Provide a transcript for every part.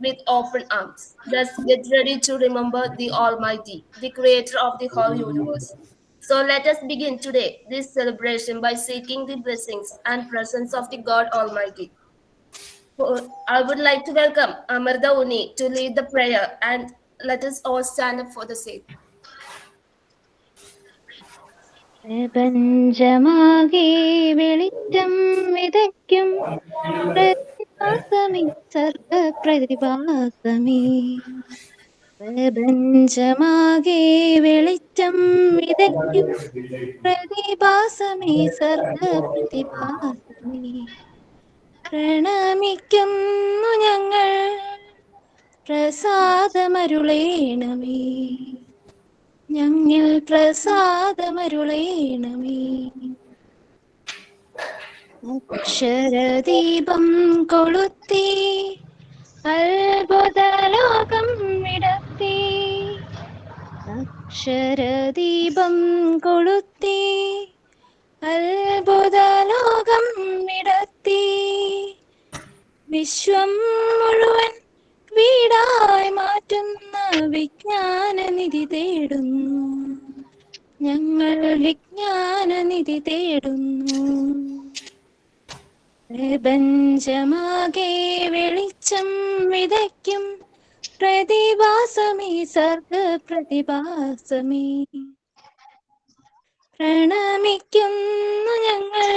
with open arms. Let's get ready to remember the Almighty, the Creator of the whole universe. So let us begin today this celebration by seeking the blessings and presence of the God Almighty. I would like to welcome Amarda Uni to lead the prayer and let us all stand up for the same. പ്രപഞ്ചമാകെ വെളിച്ചം വിതയ്ക്കും പ്രതിഭാസമേ സർഗപ്രതിഭാസമേ. പ്രപഞ്ചമാകെ വെളിച്ചം വിതയ്ക്കും പ്രതിഭാസമേ സർഗപ്രതിഭാസമേ. പ്രണമിക്കുന്നു ഞങ്ങൾ പ്രസാദമരുളേണമേ, ഞങ്ങൾ പ്രസാദമരുളേണമേ. അക്ഷരദീപം കൊളുത്തി അത്ഭുതലോകം വിടർത്തി, അക്ഷരദീപം കൊളുത്തി അത്ഭുതലോകം വിടർത്തി. വിശ്വം മുഴുവൻ വീടായി മാറ്റുന്ന വിജ്ഞാനനിധി തേടുന്നു, ഞങ്ങൾ വിജ്ഞാനനിധി തേടുന്നു. പ്രപഞ്ചമാകെ വെളിച്ചം വിതയ്ക്കും പ്രതിഭാസമേ സർഗപ്രതിഭാസമേ. പ്രണമിക്കുന്നു ഞങ്ങൾ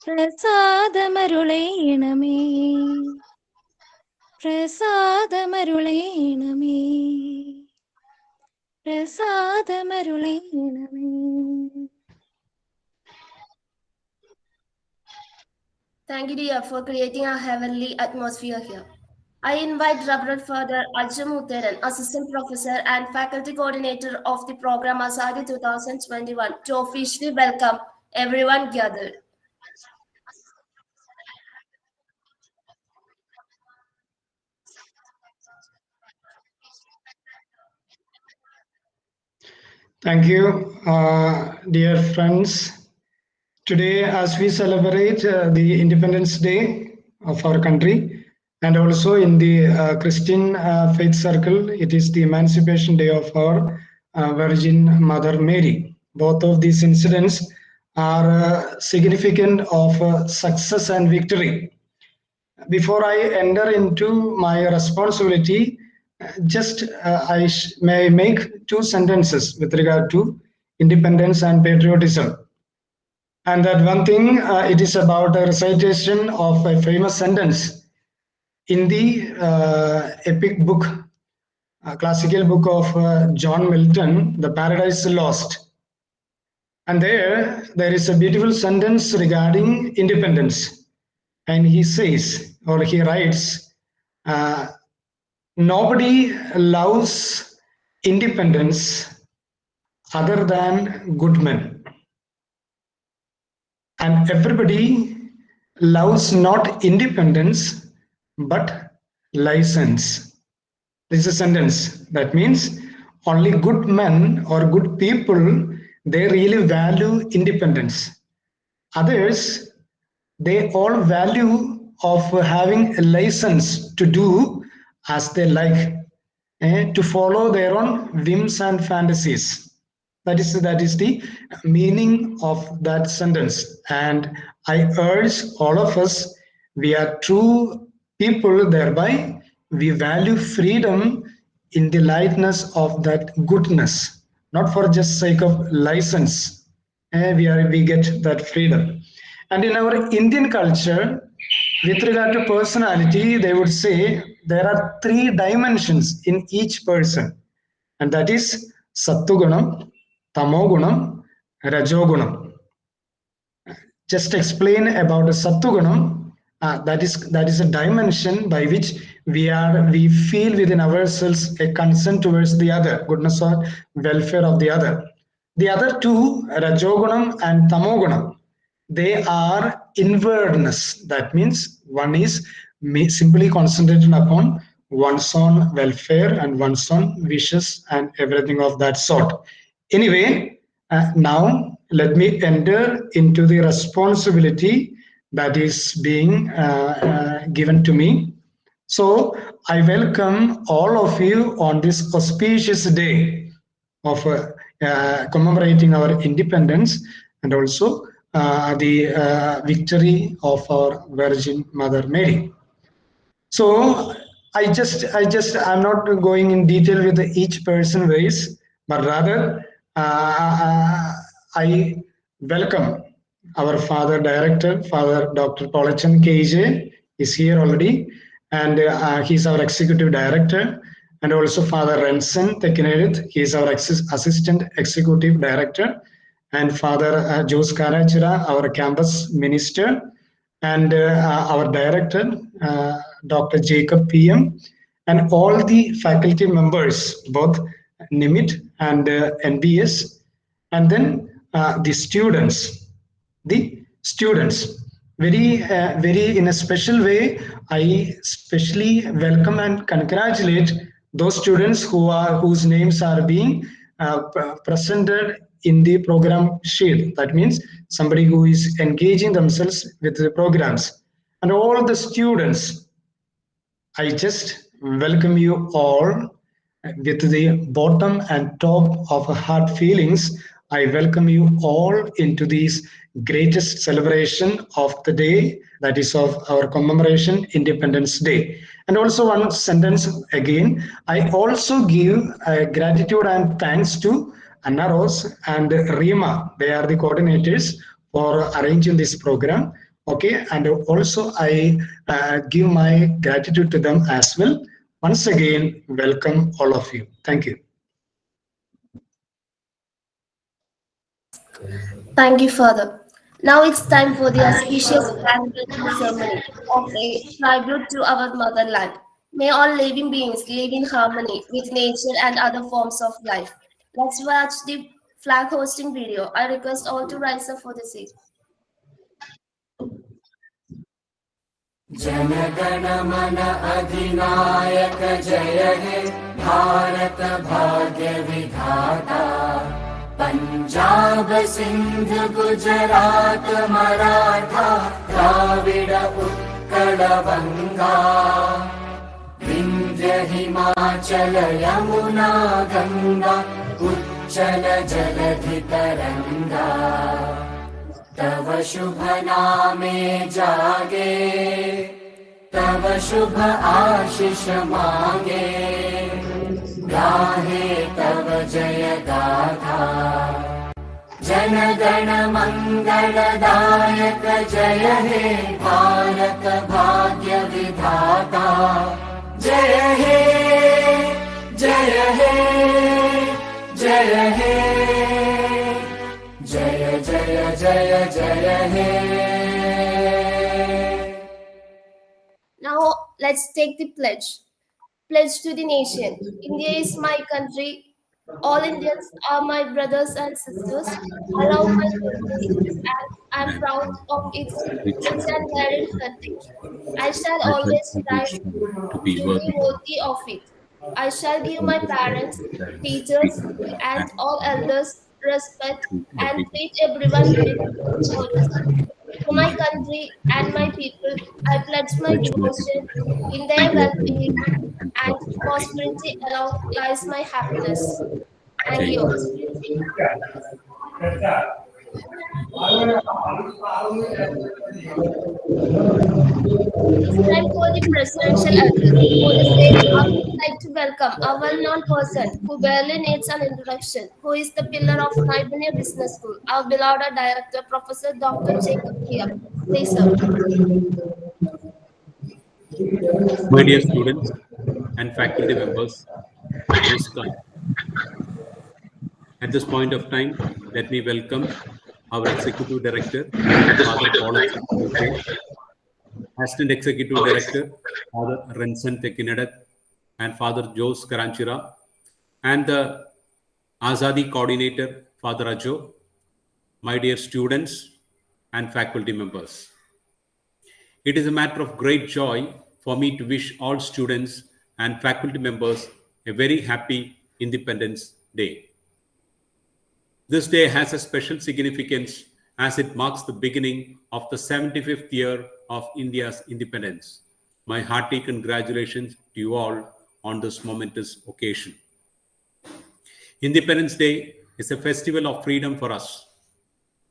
പ്രസാദമരുളേണമേ, പ്രസാദമരുളേണമേ, പ്രസാദമരുളേണമേ. Thank you, dear, for creating a heavenly atmosphere here. I invite Reverend Father Ajamutharan, Assistant Professor and Faculty Coordinator of the program Azaadi 2021, to officially welcome everyone gathered. Thank you, dear friends. Today, as we celebrate the Independence Day of our country, and also in the Christian faith circle, it is the Emancipation Day of our Virgin Mother Mary. Both of these incidents are significant of success and victory. Before I enter into my responsibility, just may make two sentences with regard to independence and patriotism. And that one thing, it is about a recitation of a famous sentence in the epic book, classical book of John Milton, The Paradise Lost. And there is a beautiful sentence regarding independence. And he says, or he writes, nobody loves independence other than good men. And everybody loves not independence but license. This is a sentence that means only good men or good people, they really value independence. Others, they all value of having a license to do as they like, to follow their own whims and fantasies. That is the meaning of that sentence. And I urge all of us, we are true people, thereby we value freedom in the lightness of that goodness, not for just sake of license. We get that freedom. And in our Indian culture, with regard to personality, they would say there are three dimensions in each person, and that is Sattugunam, Tamogunam, Rajogunam. Just explain about the Sattugunam. That is a dimension by which we feel within ourselves a concern towards the other, goodness or welfare of the other. The other two, Rajogunam and Tamogunam, they are inwardness. That means one is simply concentrated upon one's own welfare and one's own wishes and everything of that sort. Anyway, now let me enter into the responsibility that is being given to me. So I welcome all of you on this auspicious day of commemorating our independence and also the victory of our Virgin Mother Mary. So I'm not going in detail with each person race, but rather I welcome our father director, Father Dr. Polachan KJ is here already, and he's our executive director, and also Father Rensen Tekinedit, he is our assistant executive director, and Father Jose Karachira, our campus minister, and our director, Dr. Jacob PM, and all the faculty members, both NIMIT and NBS, and then the students. Very in a special way, I specially welcome and congratulate those students whose names are being presented in the program sheet. That means somebody who is engaging themselves with the programs, and all the students, I just welcome you all with the bottom and top of heart feelings. I welcome you all into this greatest celebration of the day, that is of our commemoration Independence Day. And also one sentence again, I also give gratitude and thanks to Anna Rose and Rima. They are the coordinators for arranging this program. Okay, and also I give my gratitude to them as well. Once again, welcome all of you. Thank you. Thank you, Father. Now it's time for the auspicious groundbreaking ceremony of a tribute to our motherland. May all living beings live in harmony with nature and other forms of life. Let's watch the flag hosting video. I request all to rise up for the same. जनगण मन अधिनायक जय हे भारत भाग्य विधाता पंजाब सिंध गुजरात मराठा द्राविड उत्कल बंगा विंध्य हिमाचल यमुना गंगा उच्चल जलधि तरंगा तव शुभ नामे जागे तव शुभ आशीष मांगे गाहे तव जय गाथा जन गण मंगलदायक जय हे भारत भाग्य विधाता जय हे जय हे जय हे जय जय जय जय हे. Now let's take the pledge. Pledge to the nation. India is my country. All Indians are my brothers and sisters. I love my country and I am proud of its rich and varied heritage. I shall always strive to be worthy of it. I shall give my parents, teachers, and all elders respect and treat everyone with courtesy. To my country and my people, I pledge my devotion in their well-being and prosperity along lies my happiness. Thank you. It's time for the presidential address. For the same, I would like to welcome a well-known person who barely needs an introduction, who is the pillar of Naibunya Business School, our beloved director, Professor Dr. Jacob Here. Please, sir. My dear students and faculty members, Namaskar. At this point of time, let me welcome our Executive Director, Father Paul Chico, Assistant Executive Director, Father Rensen Tekinadat, and Father Jose Karanchira, and the Azaadi Coordinator, Father Ajo, my dear students and faculty members. It is a matter of great joy for me to wish all students and faculty members a very happy Independence Day. This day has a special significance as it marks the beginning of the 75th year of India's independence. My hearty congratulations to you all on this momentous occasion. Independence Day is a festival of freedom for us.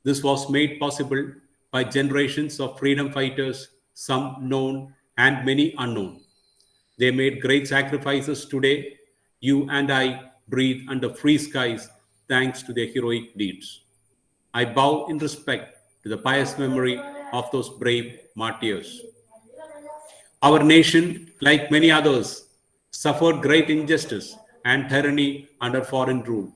This was made possible by generations of freedom fighters, some known and many unknown. They made great sacrifices today. You and I breathe under free skies thanks to their heroic deeds. I bow in respect to the pious memory of those brave martyrs. Our nation, like many others, suffered great injustice and tyranny under foreign rule.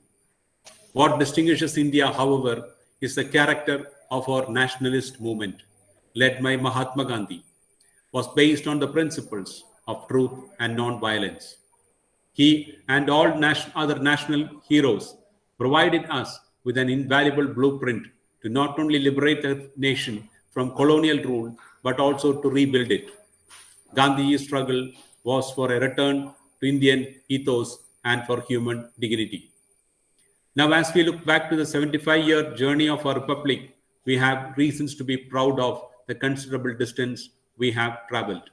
What distinguishes India, however, is the character of our nationalist movement, led by Mahatma Gandhi, was based on the principles of truth and non-violence. He and all other national heroes provided us with an invaluable blueprint to not only liberate the nation from colonial rule, but also to rebuild it. Gandhi's struggle was for a return to Indian ethos and for human dignity. Now, as we look back to the 75-year journey of our republic, we have reasons to be proud of the considerable distance we have traveled.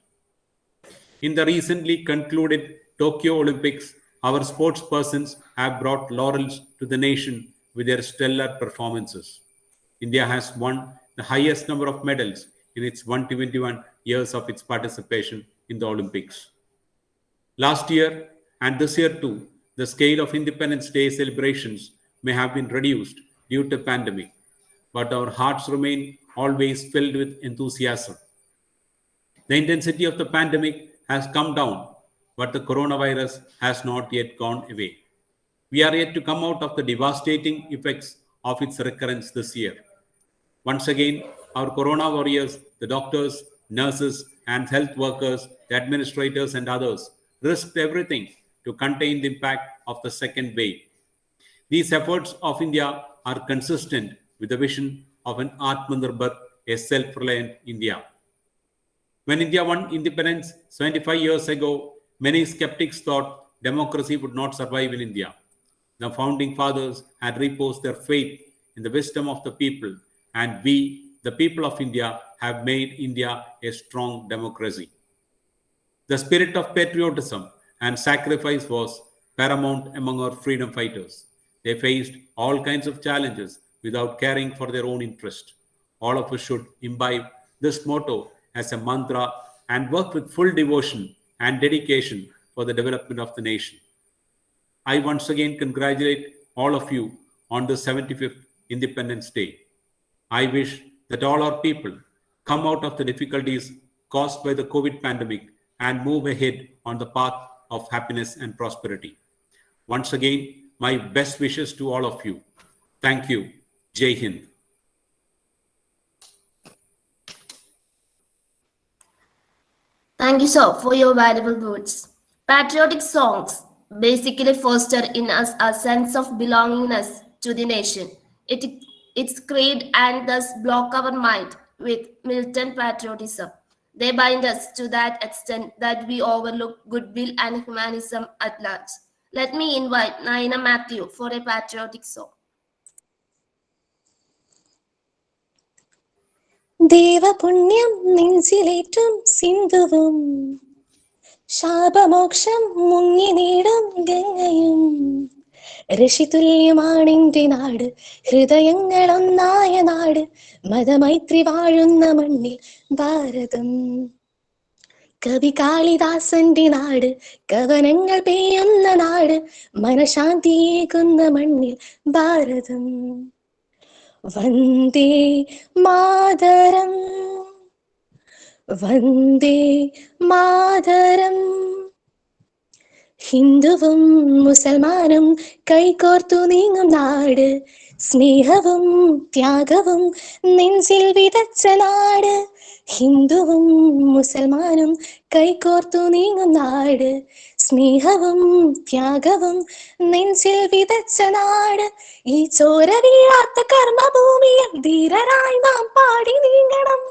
In the recently concluded Tokyo Olympics, our sports persons have brought laurels to the nation with their stellar performances. India has won the highest number of medals in its 121 years of its participation in the Olympics. Last year and this year too, the scale of Independence Day celebrations may have been reduced due to pandemic, but our hearts remain always filled with enthusiasm. The intensity of the pandemic has come down, but the coronavirus has not yet gone away. We are yet to come out of the devastating effects of its recurrence this year. Once again, our corona warriors, the doctors, nurses, and health workers, the administrators, and others risked everything to contain the impact of the second wave. These efforts of India are consistent with the vision of an Atmanirbhar, a self-reliant India. When India won independence 75 years ago, many skeptics thought democracy would not survive in India. The founding fathers had reposed their faith in the wisdom of the people, and we, the people of India, have made India a strong democracy. The spirit of patriotism and sacrifice was paramount among our freedom fighters. They faced all kinds of challenges without caring for their own interest. All of us should imbibe this motto as a mantra and work with full devotion and dedication for the development of the nation. I once again congratulate all of you on the 75th Independence Day. I wish that all our people come out of the difficulties caused by the COVID pandemic and move ahead on the path of happiness and prosperity. Once again, my best wishes to all of you. Thank you. Jai Hind. Thank you, sir, for your valuable words. Patriotic songs basically foster in us a sense of belongingness to the nation. It's create and thus block our mind with militant patriotism. They bind us to that extent that we overlook goodwill and humanism at large. Let me invite Naina Matthew for a patriotic song. ദേവപുണ്യം നെഞ്ചിലേറ്റും സിന്ധുവും ശാപമോക്ഷം മുങ്ങി നേടും ഗംഗയും ഋഷിതുല്യമാണെന്റെ നാട് ഹൃദയങ്ങളൊന്നായ നാട് മതമൈത്രി വാഴുന്ന മണ്ണിൽ ഭാരതം കവി കാളിദാസന്റെ നാട് കവനങ്ങൾ പെയ്യുന്ന നാട് മനഃശാന്തിയേകുന്ന മണ്ണിൽ ഭാരതം വന്ദേ മാതരം വന്ദേ മാതരം ഹിന്ദുവും മുസൽമാനും കൈകോർത്തു നീങ്ങും നാട് സ്നേഹവും ത്യാഗവും നെഞ്ചിൽ വിതച്ച നാട് ഹിന്ദുവും മുസൽമാനും കൈകോർത്തു നീങ്ങും നാട് സ്നേഹവും ത്യാഗവും നെഞ്ചിൽ വിതച്ച നാട് ഈ ചോര വീഴാത്ത കർമ്മഭൂമിയിൽ ധീരരായി നാം പാടി നീങ്ങണം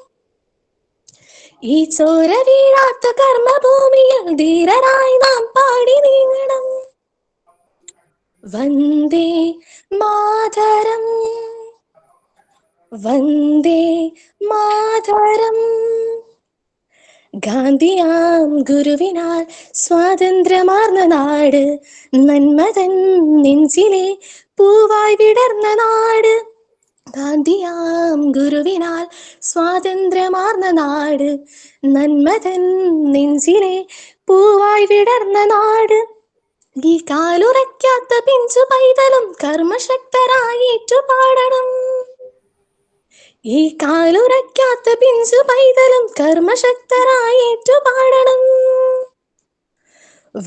ഈ ചോര വീഴാത്ത കർമ്മഭൂമിയിൽ ധീരരായി നാം പാടി നീങ്ങണം വന്ദേ മാതരം വന്ദേ മാതരം ഗാന്ധിയാം ഗുരുവിനാൽ സ്വാതന്ത്ര്യമാർന്ന നാട്, നന്മതൻ നെഞ്ചിലെ പൂവായി വിടർന്ന നാട്. ഗാന്ധിയാം ഗുരുവിനാൽ സ്വാതന്ത്ര്യമാർന്ന നാട്, നന്മതൻ നെഞ്ചിലെ പൂവായി വിടർന്ന നാട്. ഈ കാലുറയ്ക്കാത്ത പിഞ്ചു പൈതലും കർമ്മശക്തരായിട്ടു പാടണം. ഈ കാലുറയ്ക്കാത്ത പിഞ്ചു പൈതലും കർമ്മശക്തരായിട്ടു പാടണം.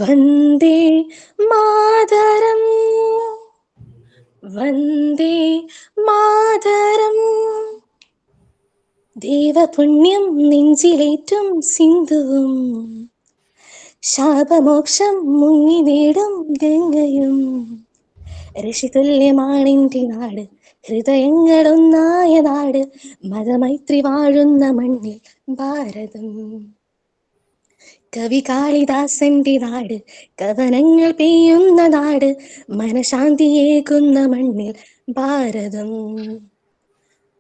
വന്ദേ മാതരം, വന്ദേ മാതരം. ദേവപുണ്യം നെഞ്ചിലേറ്റും സിന്ധുവും, ശാപമോക്ഷം മുങ്ങി നേടും ഗംഗയും. ഋഷിതുല്യമാണെന്റെ നാട്, ഹൃദയങ്ങളൊന്നായ നാട്, മതമൈത്രി വാഴുന്ന മണ്ണിൽ ഭാരതം. കവി കാളിദാസന്റെ നാട്, കവനങ്ങൾ പെയ്യുന്ന നാട്, മനശാന്തിയേകുന്ന മണ്ണിൽ ഭാരതം.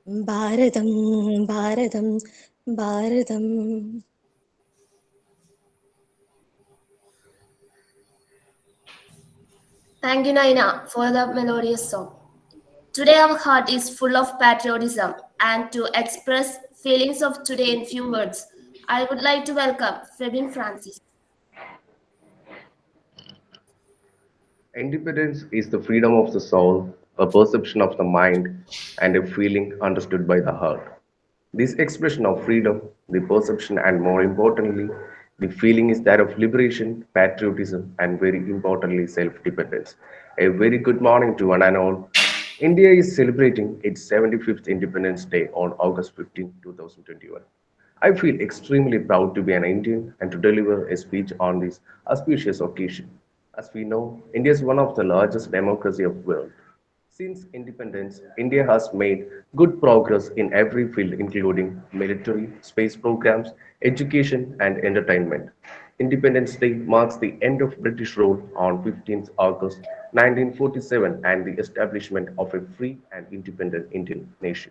ഭാരതം ഭാരതം ഭാരതം. Thank you, Naina, for the melodious song. Today, our heart is full of patriotism, and to express feelings of today in few words, I would like to welcome Febin Francis. Independence is the freedom of the soul, a perception of the mind, and a feeling understood by the heart. This expression of freedom, the perception, and more importantly, the feeling is that of liberation, patriotism, and very importantly, self dependence. A very good morning to one and all. India is celebrating its 75th Independence Day on August 15, 2021. I feel extremely proud to be an Indian and to deliver a speech on this auspicious occasion. As we know, India is one of the largest democracy of the world. Since independence, India has made good progress in every field, including military, space programs, education, and entertainment. Independence Day marks the end of British rule on 15th August 1947 and the establishment of a free and independent Indian nation.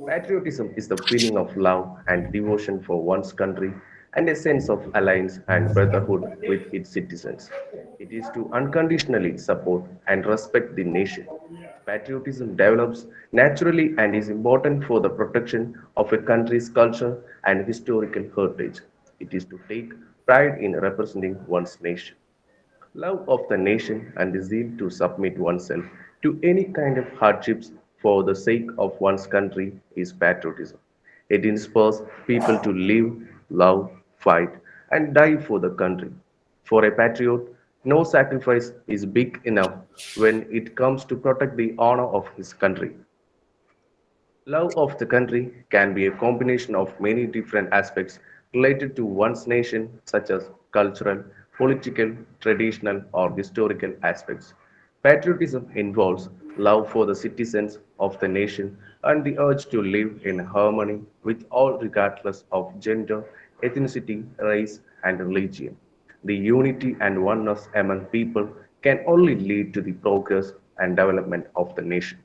Patriotism is the feeling of love and devotion for one's country and a sense of alliance and brotherhood with its citizens. It is to unconditionally support and respect the nation. Patriotism develops naturally and is important for the protection of a country's culture and historical heritage. It is to take pride in representing one's nation. Love of the nation and the zeal to submit oneself to any kind of hardships for the sake of one's country is patriotism. It inspires people to live, love, fight, and die for the country. For a patriot, no sacrifice is big enough when it comes to protect the honor of his country. Love of the country can be a combination of many different aspects related to one's nation, such as cultural, political, traditional, or historical aspects. Patriotism involves love for the citizens of the nation and the urge to live in harmony with all, regardless of gender, ethnicity, race, and religion. The unity and oneness among people can only lead to the progress and development of the nation.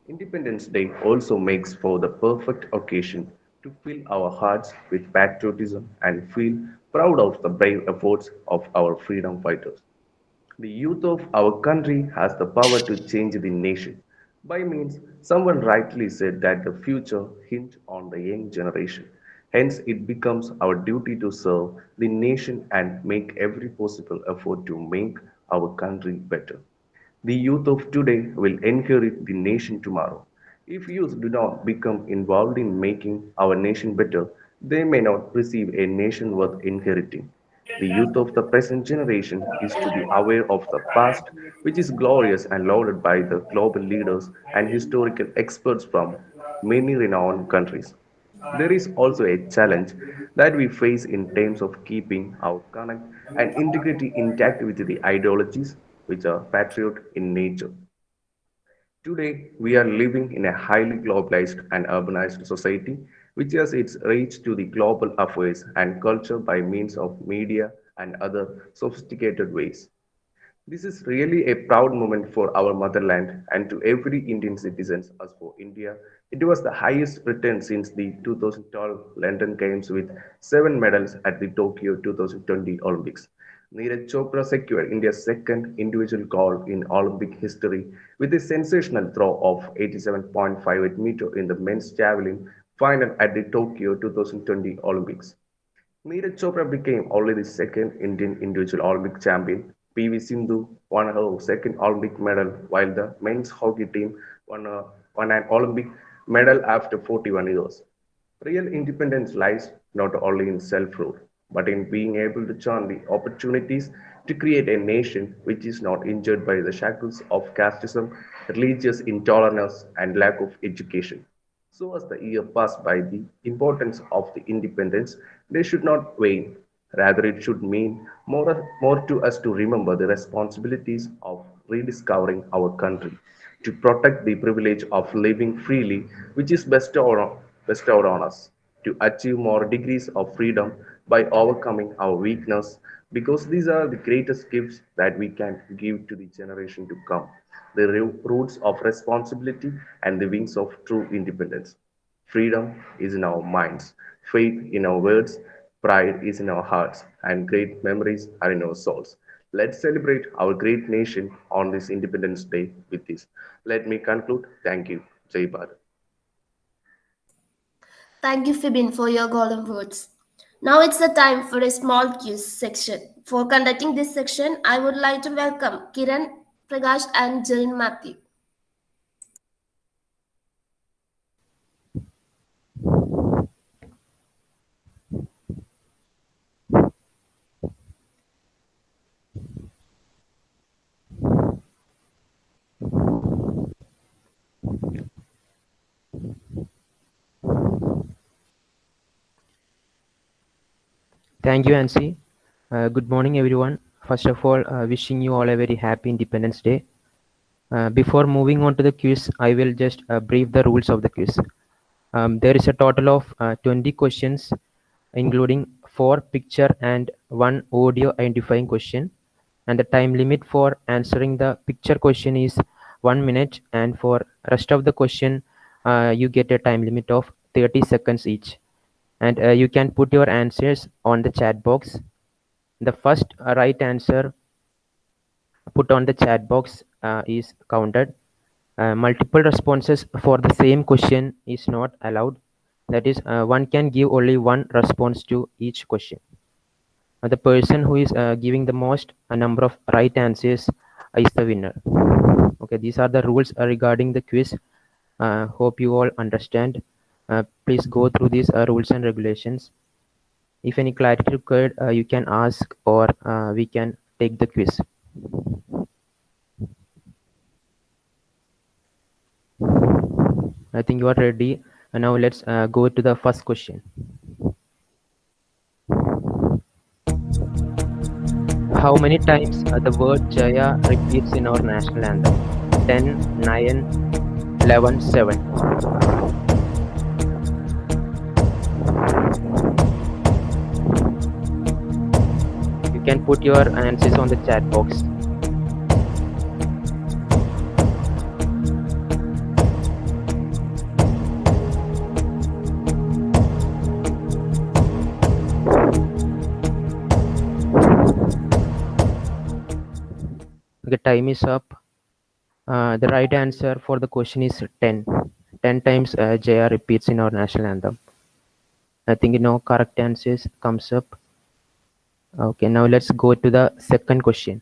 Independence Day also makes for the perfect occasion to fill our hearts with patriotism and feel proud of the brave efforts of our freedom fighters. The youth of our country has the power to change the nation. By means, someone rightly said that the future hinges on the young generation. Hence, it becomes our duty to serve the nation and make every possible effort to make our country better. The youth of today will inherit the nation tomorrow. If youth do not become involved in making our nation better, they may not receive a nation worth inheriting. The youth of the present generation is to be aware of the past, which is glorious and lauded by the global leaders and historical experts from many renowned countries. There is also a challenge that we face in terms of keeping our connect and integrity intact with the ideologies which are patriot in nature. Today, we are living in a highly globalized and urbanized society which has its reach to the global affairs and culture by means of media and other sophisticated ways. This is really a proud moment for our motherland and to every Indian citizen. As for India, it was the highest return since the 2012 London Games with 7 medals at the Tokyo 2020 Olympics. Neeraj Chopra secured India's second individual gold in Olympic history with a sensational throw of 87.58 meter in the men's javelin final at the Tokyo 2020 Olympics. Neeraj Chopra became only the second Indian individual Olympic champion. PV Sindhu won her second Olympic medal, while the men's hockey team won an Olympic medal after 41 years. Real independence lies not only in self rule, but in being able to churn the opportunities to create a nation which is not injured by the shackles of casteism, religious intolerance, and lack of education. So, as the year passed by, the importance of the independence they should not wane. Rather, it should mean more to us to remember the responsibilities of rediscovering our country, to protect the privilege of living freely, which is bestowed on us, to achieve more degrees of freedom by overcoming our weakness, because these are the greatest gifts that we can give to the generation to come, the roots of responsibility and the wings of true independence. Freedom is in our minds, faith in our words, pride is in our hearts, and great memories are in our souls. Let's celebrate our great nation on this Independence Day with this. Let me conclude. Thank you. Jai Bharat. Thank you, Fibin, for your golden words. Now it's the time for a small quiz section. For conducting this section, I would like to welcome Kiran, Prakash, and Jain Matthew. Thank you, Ansi. Good morning, everyone. First of all, wishing you all a very happy Independence Day. Before moving on to the quiz, I will just brief the rules of the quiz. There is a total of 20 questions, including 4 picture and 1 audio identifying question. And the time limit for answering the picture question is 1 minute, and for rest of the question, you get a time limit of 30 seconds each. And you can put your answers on the chat box. The first right answer put on the chat box is counted. Multiple responses for the same question is not allowed. That is, one can give only one response to each question. The person who is giving the most number of right answers is the winner. Okay, these are the rules regarding the quiz. Hope you all understand. Please go through these rules and regulations. If any clarity required, you can ask, or we can take the quiz. I think you are ready. And now let's go to the first question. How many times the word Jaya repeats in our national anthem? 10, 9, 11, 7. You can put your answers on the chat box. The time is up. The right answer for the question is 10. 10 times Jaya repeats in our national anthem. I think correct answers comes up. Okay, now let's go to the second question.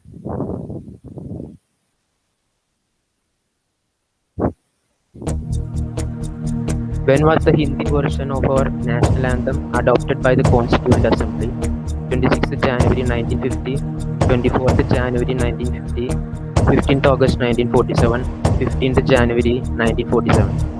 When was the Hindi version of our national anthem adopted by the Constituent Assembly? 26th January 1950, 24th January 1950, 15th August 1947, 15th January 1947.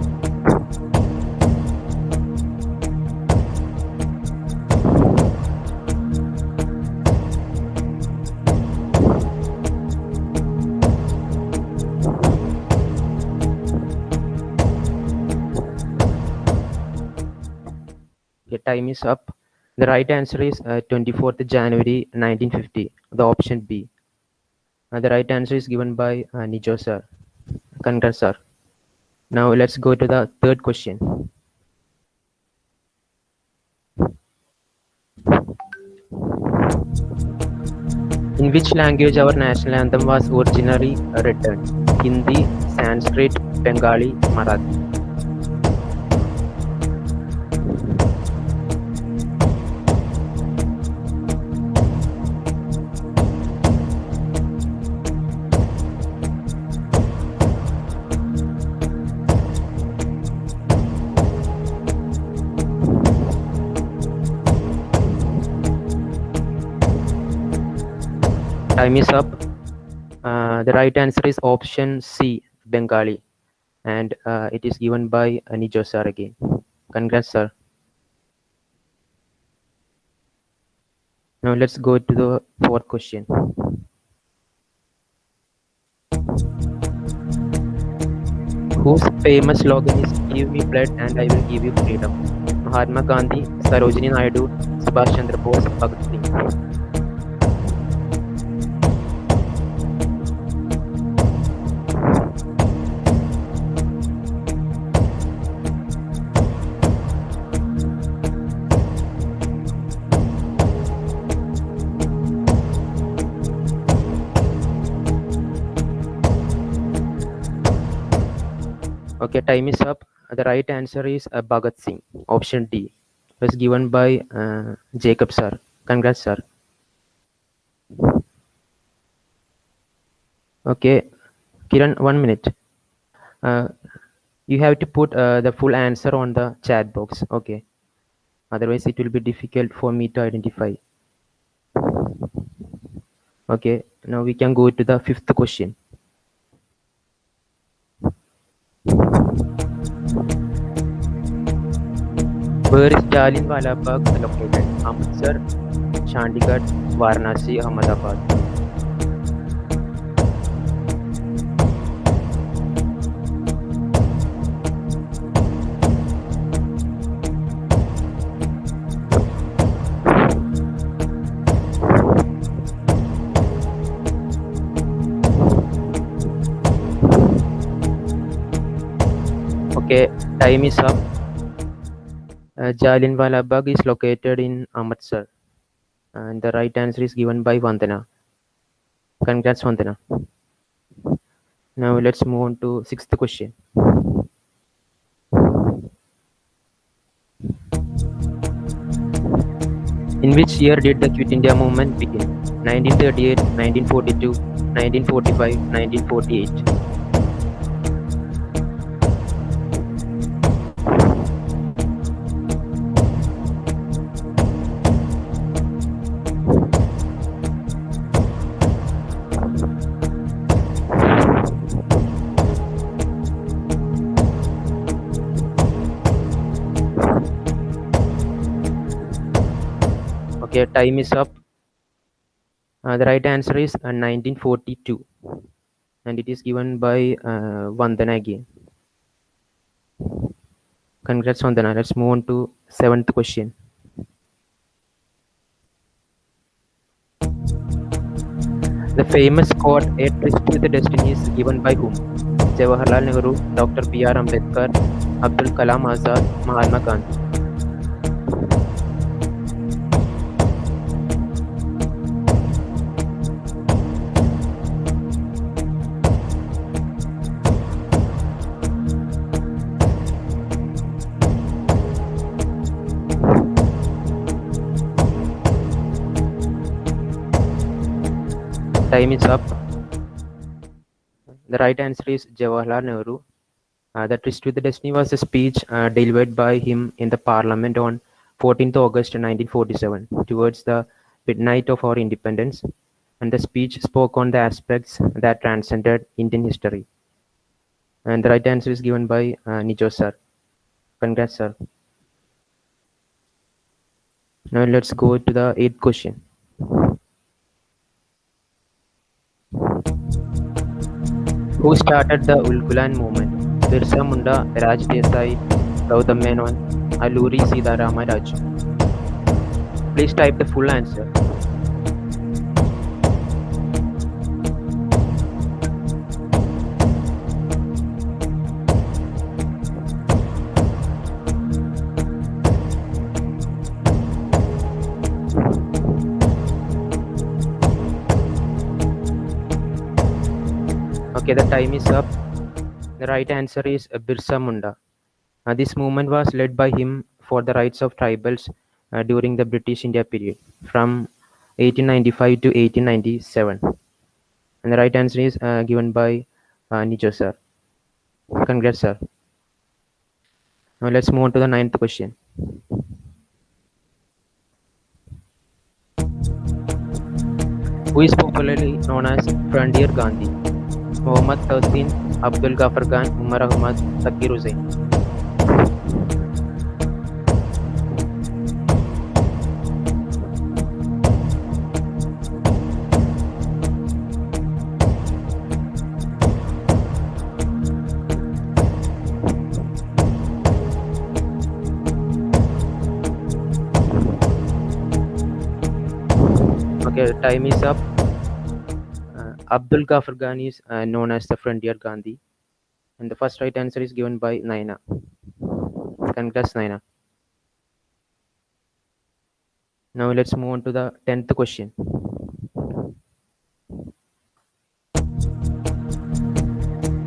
Okay, time is up. The right answer is 24th January 1950, the option B. The right answer is given by Nijo sir. Congrats, sir. Now let's go to the third question. In which language our national anthem was originally written? Hindi, Sanskrit, Bengali, Marathi. Time is up. The right answer is option C, Bengali, and it is given by Nijo sir again. Congrats, sir. Now let's go to the fourth question. Whose famous slogan is "Give me blood and I will give you freedom"? Mahatma Gandhi, Sarojini Naidu, Subhash Chandra Bose, Bhagat Singh. Okay, time is up. The right answer is Bhagat Singh. Option D was given by Jacob sir. Congrats, sir. Okay, Kiran, 1 minute. You have to put the full answer on the chat box. Okay, otherwise it will be difficult for me to identify. Okay, now we can go to the fifth question. Where is Jallianwala Bagh located? Amritsar, Chandigarh, Varanasi, Ahmedabad. Okay, time is up. Jallianwala Bagh is located in Amritsar, and the right answer is given by Vandana. Congrats, Vandana. Now let's move on to sixth question. In which year did the Quit India movement begin? 1938, 1942, 1945, 1948. Okay, time is up. The right answer is 1942, and it is given by Vandana again. Congrats, Vandana. Let's move on to seventh question. The famous quote, "A tryst with destiny," is given by whom? Jawaharlal Nehru, Dr. B.R. Ambedkar, Abdul Kalam Azad, Mahatma Gandhi. Time is up. The right answer is Jawaharlal Nehru. The Tryst with Destiny was a speech delivered by him in the Parliament on 14th August 1947, towards the midnight of our independence, and the speech spoke on the aspects that transcended Indian history. And the right answer is given by Nijo sir. Congrats, sir. Now let's go to the eighth question. Who started the Ulgulan movement? Birsa Munda, Raj Desai, Gautam Menon, Alluri Sitarama Raju. Please type the full answer. Okay, the time is up. The right answer is Birsa Munda. This movement was led by him for the rights of tribals during the British India period from 1895 to 1897. And the right answer is given by Nijo sir. Congrats, sir. Now let's move on to the ninth question. Who is popularly known as Frontier Gandhi? Muhammad Tahsin, Abdul Ghaffar Khan, Umar Ahmad, Zakir Hussain. Okay, the time is up. Abdul Ghaffar Khan is known as the Frontier Gandhi. And the first right answer is given by Naina. Congrats, Naina. Now let's move on to the 10th question.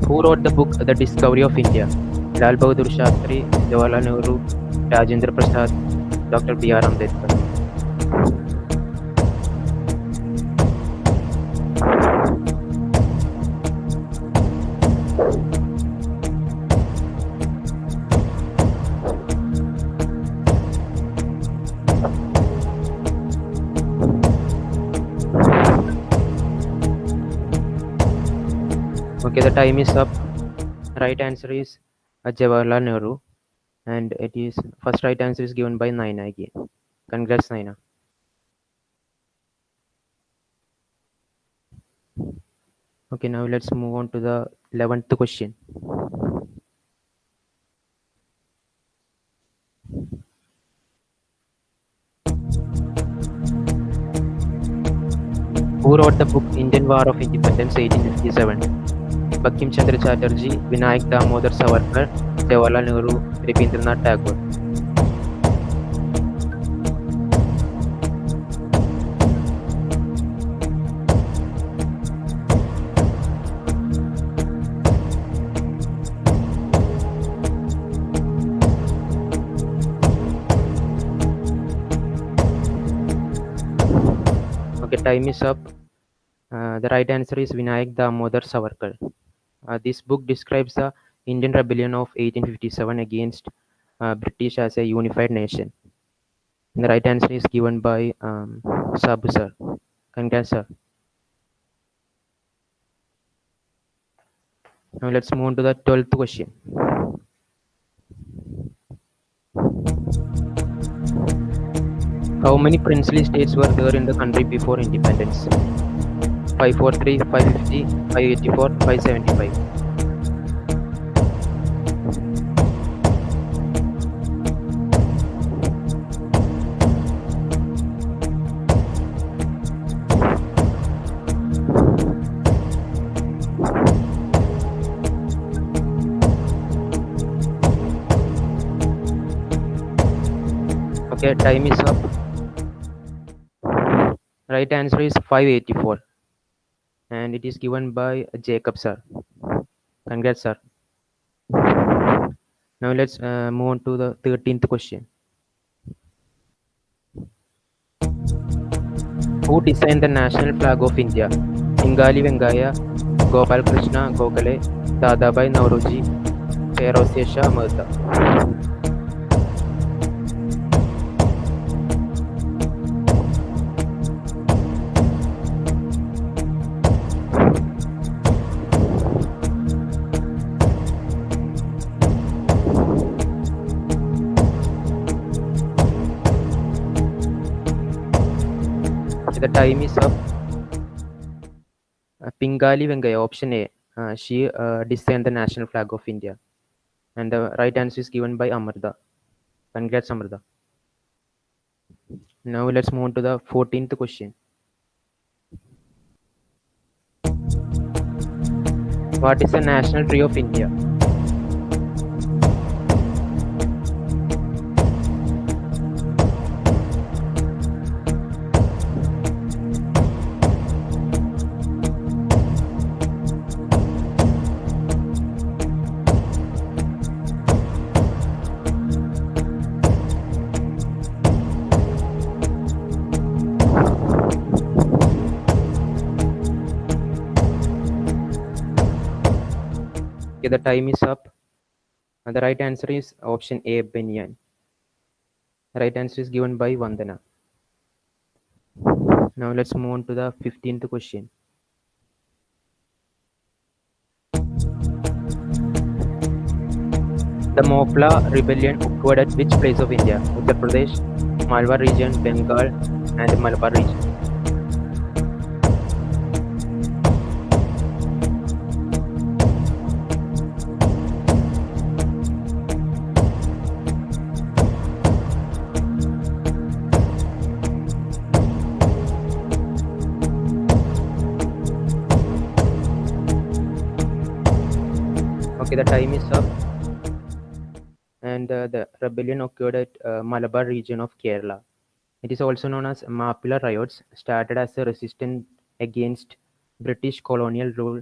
Who wrote the book The Discovery of India? Lal Bahadur Shastri, Jawaharlal Nehru, Rajendra Prasad, Dr. B.R. Ambedkar. Okay, the time is up. Right answer is Jawaharlal Nehru, and it is first right answer is given by Naina again. Congrats, Naina. Okay, now let's move on to the 11th question. Who wrote the book Indian War of Independence 1857? Bankim Chandra Chatterjee, Vinayak Damodar Savarkar, Jawaharlal Nehru, Rabindranath Tagore. Okay, time is up. The right answer is Vinayak Damodar Savarkar. This book describes the Indian rebellion of 1857 against British as a unified nation. And the right answer is given by Sabu sir. Congrats, sir. Now let's move on to the 12th question. How many princely states were there in the country before independence? 543, 550, 584, 575. Okay, time is up. Right answer is 584. And it is given by Jacob sir. Congrats, sir. Now let's move on to the 13th question. Who designed the national flag of India? Pingali Vengaya, Gopal Krishna Gokhale, Dadabhai Nauroji, Feroze Shah Mehta. The time is up. Pingali Vengaya, option A. She designed the national flag of India. And the right answer is given by Amarda. Congrats, Amarda. Now let's move on to the 14th question. What is the national tree of India? Okay, the time is up. The right answer is option A, Benyan. The right answer is given by Vandana. Now let's move on to the 15th question. The Mopla rebellion occurred at which place of India? Uttar Pradesh, Malwa region, Bengal, and Malabar region. Okay, the time is up. And the rebellion occurred at Malabar region of Kerala. It is also known as Mappila riots, started as a resistance against British colonial rule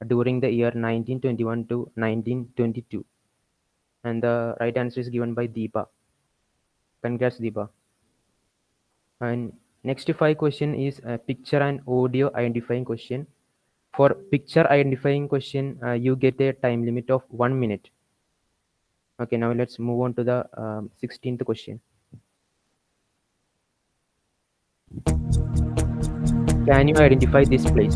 during the year 1921 to 1922. And the right answer is given by Deepa. Congrats, Deepa. And next five question is a picture and audio identifying question. For picture identifying question, you get a time limit of 1 minute. Okay, now let's move on to the 16th question. Can you identify this place?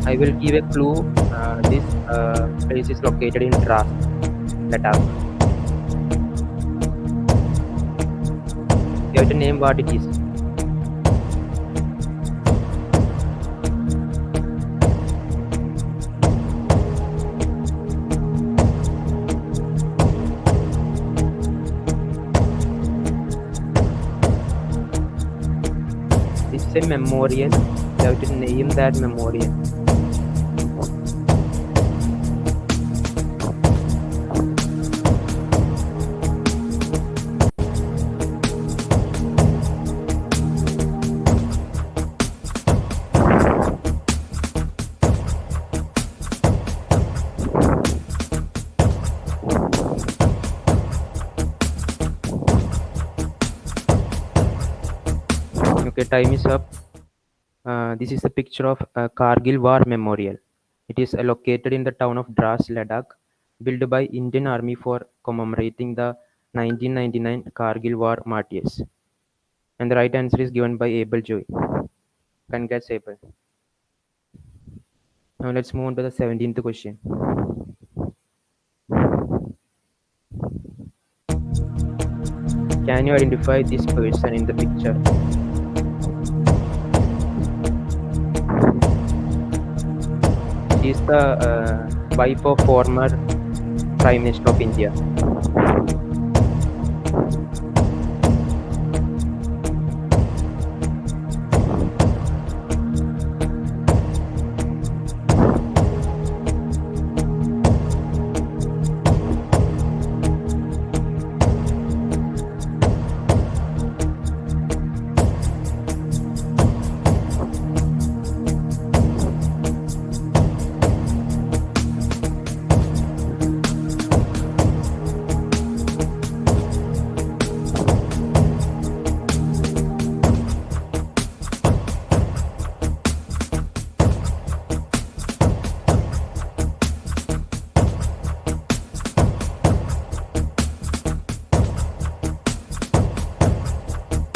I will give a clue. This place is located in Dras, Ladakh. You have to name what it is. This is a memorial. You have to name that memorial. Okay, time is up. This is a picture of Kargil War Memorial. It is located in the town of Dras, Ladakh, built by Indian Army for commemorating the 1999 Kargil War martyrs. And the right answer is given by Abel Joy. Congrats, Abel. Now let's move on to the 17th question. Can you identify this person in the picture? She is the wife of former Prime Minister of India.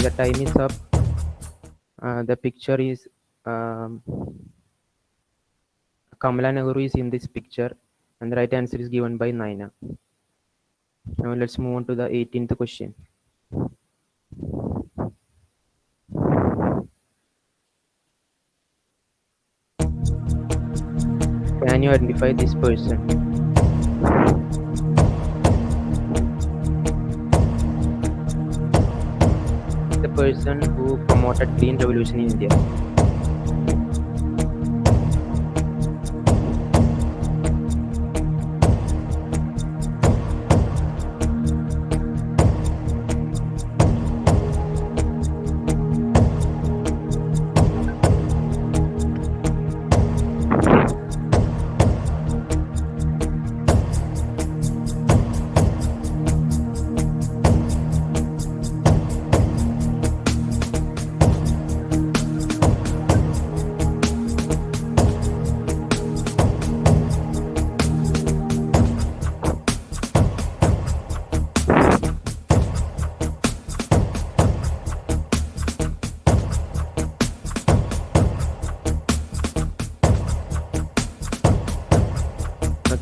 The time is up. The picture is Kamala Nehru is in this picture, and the right answer is given by Naina. Now let's move on to the 18th question. Can you identify this person? The person who promoted Green Revolution in India.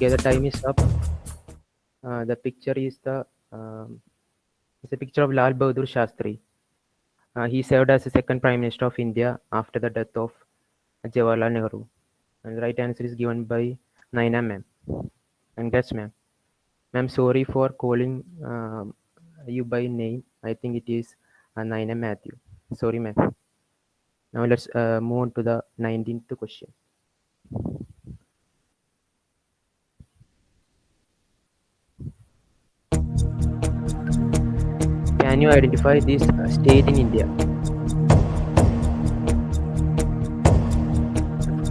Okay, the time is up. The picture is the it's a picture of Lal Bahadur Shastri. He served as the second Prime Minister of India after the death of Jawaharlal Nehru. And the right answer is given by Naina ma'am. Congrats, ma'am. Ma'am, sorry for calling you by name. I think it is Naina Matthew. Sorry, ma'am. Now let's move on to the 19th question. Can you identify this state in India?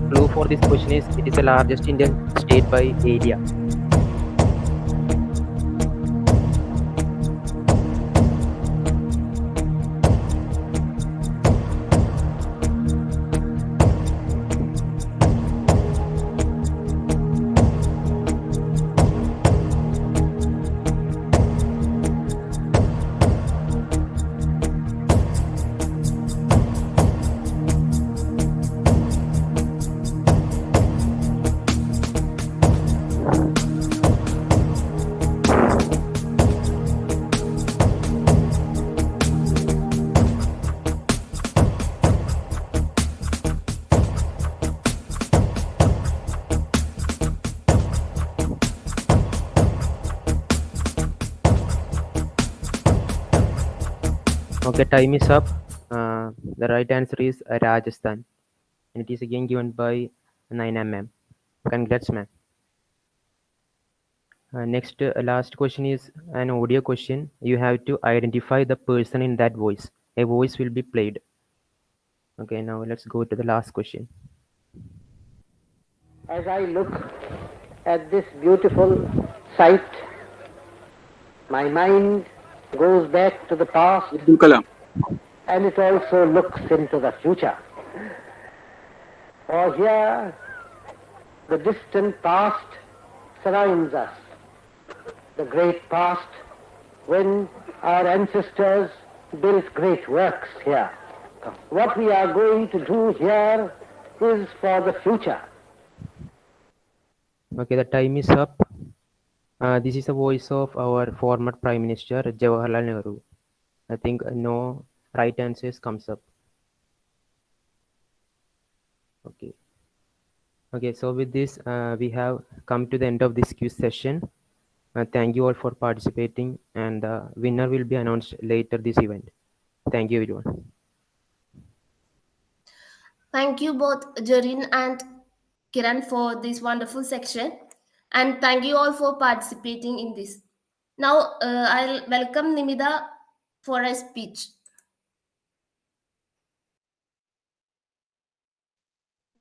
Clue for this question is it is the largest Indian state by area. Okay, time is up. The right answer is Rajasthan. And it is again given by Naina ma'am. Congrats, ma'am. Next, last question is an audio question. You have to identify the person in that voice. A voice will be played. Okay, now let's go to the last question. As I look at this beautiful sight, my mind goes back to the past and it also looks into the future. For here, the distant past surrounds us. The great past when our ancestors built great works here. What we are going to do here is for the future. Okay, the time is up. This is the voice of our former Prime Minister Jawaharlal Nehru. I think no right answers comes up. Okay. Okay, so with this, we have come to the end of this quiz session. Thank you all for participating, and the winner will be announced later this event. Thank you, everyone. Thank you both Jarin and Kiran for this wonderful section, and thank you all for participating in this. Now I'll welcome Nimida for a speech.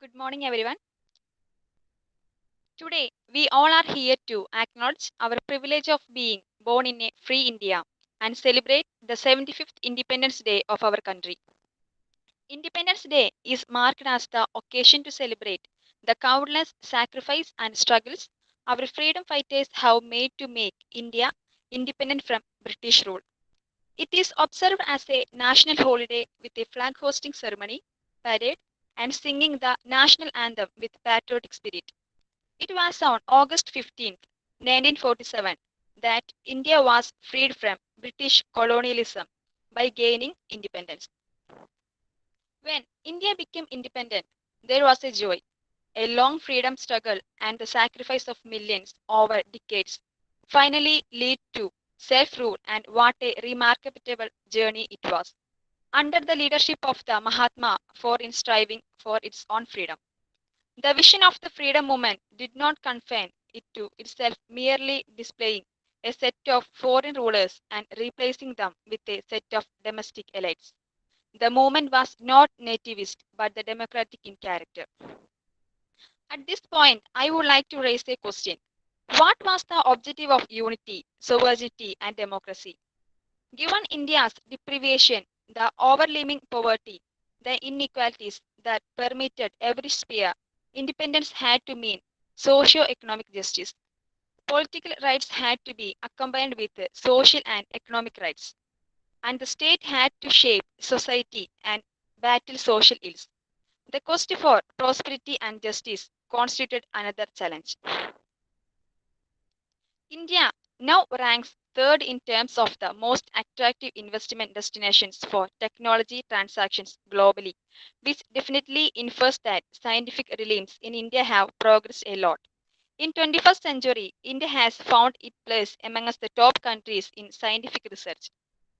Good morning, everyone. Today, we all are here to acknowledge our privilege of being born in a free India and celebrate the 75th Independence Day of our country. Independence Day is marked as the occasion to celebrate the countless sacrifice and struggles our freedom fighters have made to make India independent from British rule. It is observed as a national holiday with a flag hosting ceremony, parade, and singing the national anthem with patriotic spirit. It was on August 15, 1947, that India was freed from British colonialism by gaining independence. When India became independent, there was a joy, a long freedom struggle, and the sacrifice of millions over decades finally lead to self-rule, and what a remarkable journey it was. Under the leadership of the Mahatma for in striving for its own freedom. The vision of the freedom movement did not confine it to itself, merely displaying a set of foreign rulers and replacing them with a set of domestic elites. The movement was not nativist but the democratic in character. At this point, I would like to raise a question. What was the objective of unity, sovereignty, and democracy? Given India's deprivation, the overwhelming poverty, the inequalities that permeated every sphere, independence had to mean socio-economic justice. Political rights had to be accompanied with social and economic rights, and the state had to shape society and battle social ills. The quest for prosperity and justice constituted another challenge. India now ranks third in terms of the most attractive investment destinations for technology transactions globally, which definitely infers that scientific realms in India have progressed a lot. In 21st century, India has found its place amongst the top countries in scientific research.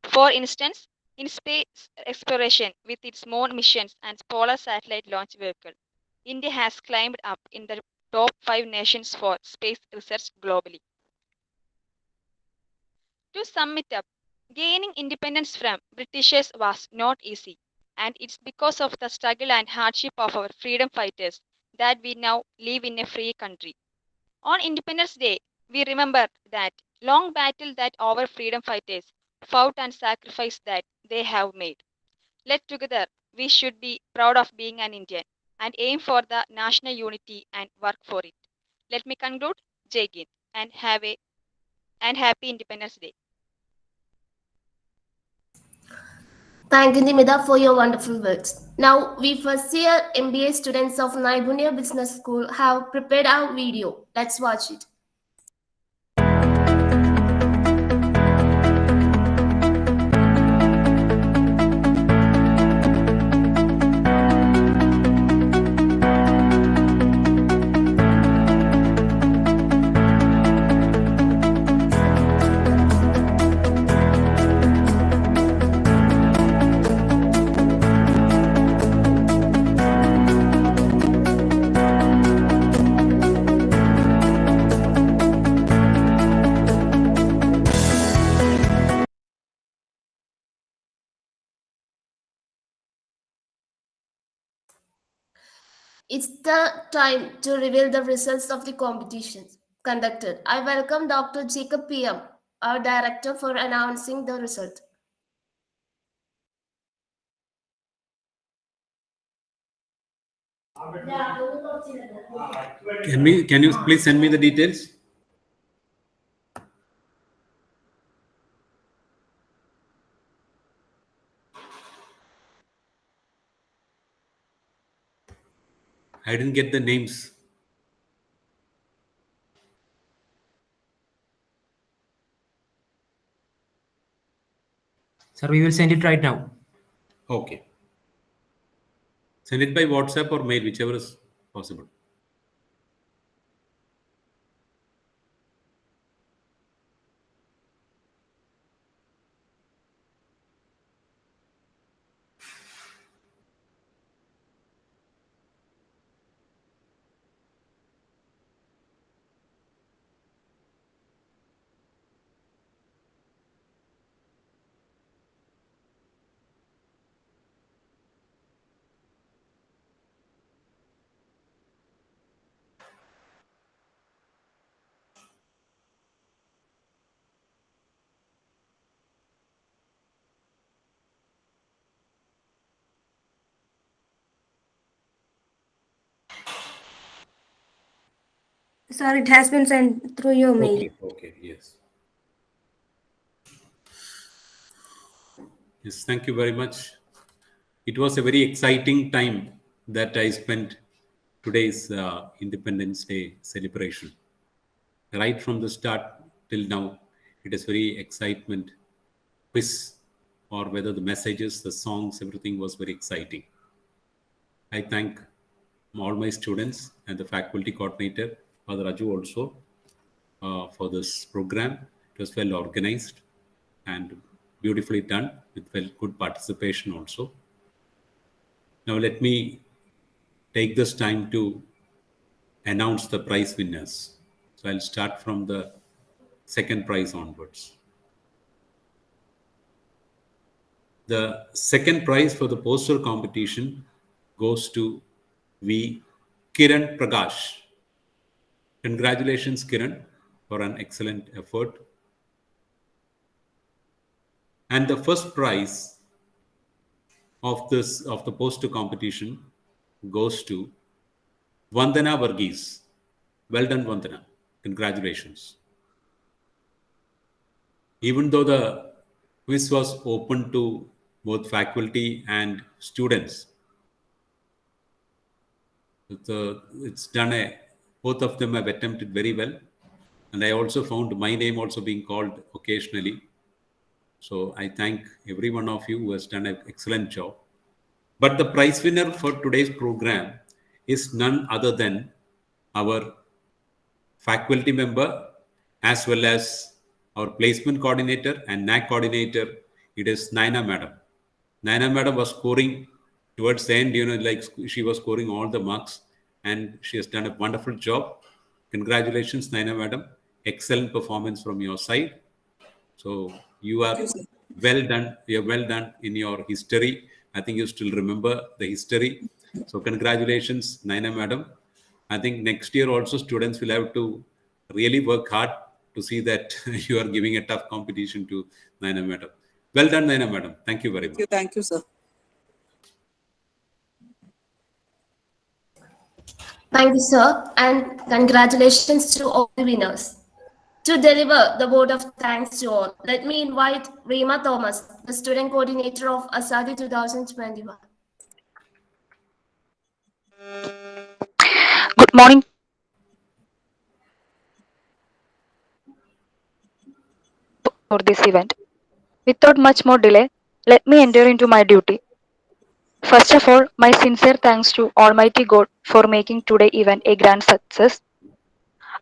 For instance, in space exploration with its moon missions and polar satellite launch vehicle, India has climbed up in the top 5 nations for space research globally. To sum it up, gaining independence from Britishers was not easy, and it's because of the struggle and hardship of our freedom fighters that we now live in a free country. On Independence Day, we remember that long battle that our freedom fighters fought and sacrifice that they have made. Let together we should be proud of being an Indian and aim for the national unity and work for it. Let me conclude. Jai Hind and have a and happy Independence Day. Thank you, Nimita, for your wonderful words. Now, we first year MBA students of Naibunya Business School have prepared our video. Let's watch it. It's the time to reveal the results of the competitions conducted. I welcome Dr. Jacob PM, our director, for announcing the result. Can you please send me the details? I didn't get the names. Sir, we will send it right now. Okay. Send it by WhatsApp or mail, whichever is possible. Sir, it has been sent through your mail. Okay, yes. Yes, thank you very much. It was a very exciting time that I spent today's Independence Day celebration. Right from the start till now, it is very excitement, quiz, or whether the messages, the songs, everything was very exciting. I thank all my students and the faculty coordinator, Father Raju also, for this program. It was well organized and beautifully done with well good participation also. Now let me take this time to announce the prize winners. So I'll start from the second prize onwards. The second prize for the poster competition goes to V. Kiran Prakash. Congratulations, Kiran, for an excellent effort. And the first prize of the poster competition goes to Vandana Varghese. Well done, Vandana. Congratulations. Even though the quiz was open to both faculty and students, it's done both of them have attempted very well. And I also found my name also being called occasionally. So I thank every one of you who has done an excellent job. But the prize winner for today's program is none other than our faculty member as well as our placement coordinator and NAC coordinator. It is Naina Madam. Naina Madam was scoring towards the end, like she was scoring all the marks and she has done a wonderful job. Congratulations, Naina Madam. Excellent performance from your side. So you are well done. You're well done in your history. I think you still remember the history. So congratulations, Naina Madam. I think next year also students will have to really work hard to see that you are giving a tough competition to Naina Madam. Well done, Naina Madam. Thank you very much. Thank you, sir. Thank you, sir, and congratulations to all the winners. To deliver the vote of thanks to all, let me invite Rima Thomas, the student coordinator of Azaadi 2021. Good morning. For this event. Without much more delay, let me enter into my duty. First of all, my sincere thanks to Almighty God for making today event a grand success.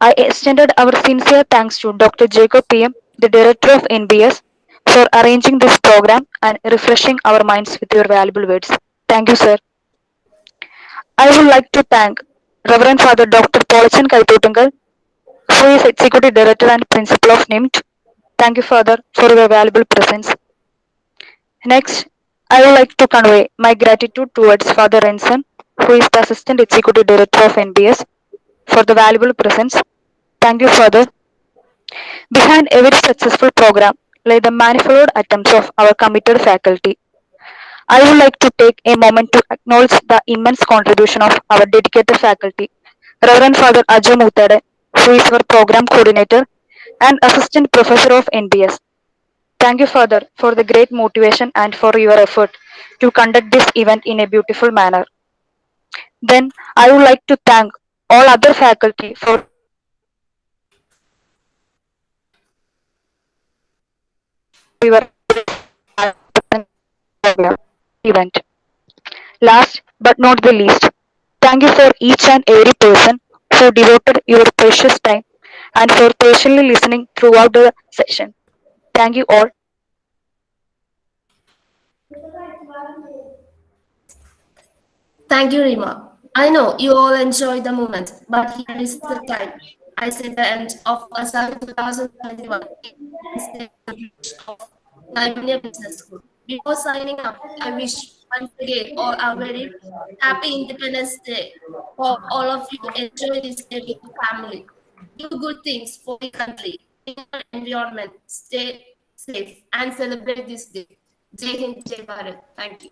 I extended our sincere thanks to Dr. Jacob PM, the director of NBS, for arranging this program and refreshing our minds with your valuable words. Thank you, sir. I would like to thank Reverend Father Dr. Paulachan Kaithotungal, who is Executive Director and Principal of NIMT. Thank you, Father, for your valuable presence. Next, I would like to convey my gratitude towards Father Renson, who is the Assistant Executive Director of NBS, for the valuable presence. Thank you, Father. Behind every successful program lie the manifold attempts of our committed faculty. I would like to take a moment to acknowledge the immense contribution of our dedicated faculty, Reverend Father Ajay Mutade, who is our program coordinator and Assistant Professor of NBS. Thank you, Father, for the great motivation and for your effort to conduct this event in a beautiful manner. Then, I would like to thank all other faculty for your event. Last but not the least, thank you for each and every person who devoted your precious time and for patiently listening throughout the session. Thank you all. Thank you, Rima. I know you all enjoyed the moment, but here is the time. I say the end of Azaadi 2021 Independence Day celebration of Nairobi Business School. Before signing up, I wish once again all a very happy Independence Day. For all of you, enjoy this day with your family. Do good things for the country, in your environment, stay safe, and celebrate this day. Jai Hind, Jai Bharat. Thank you.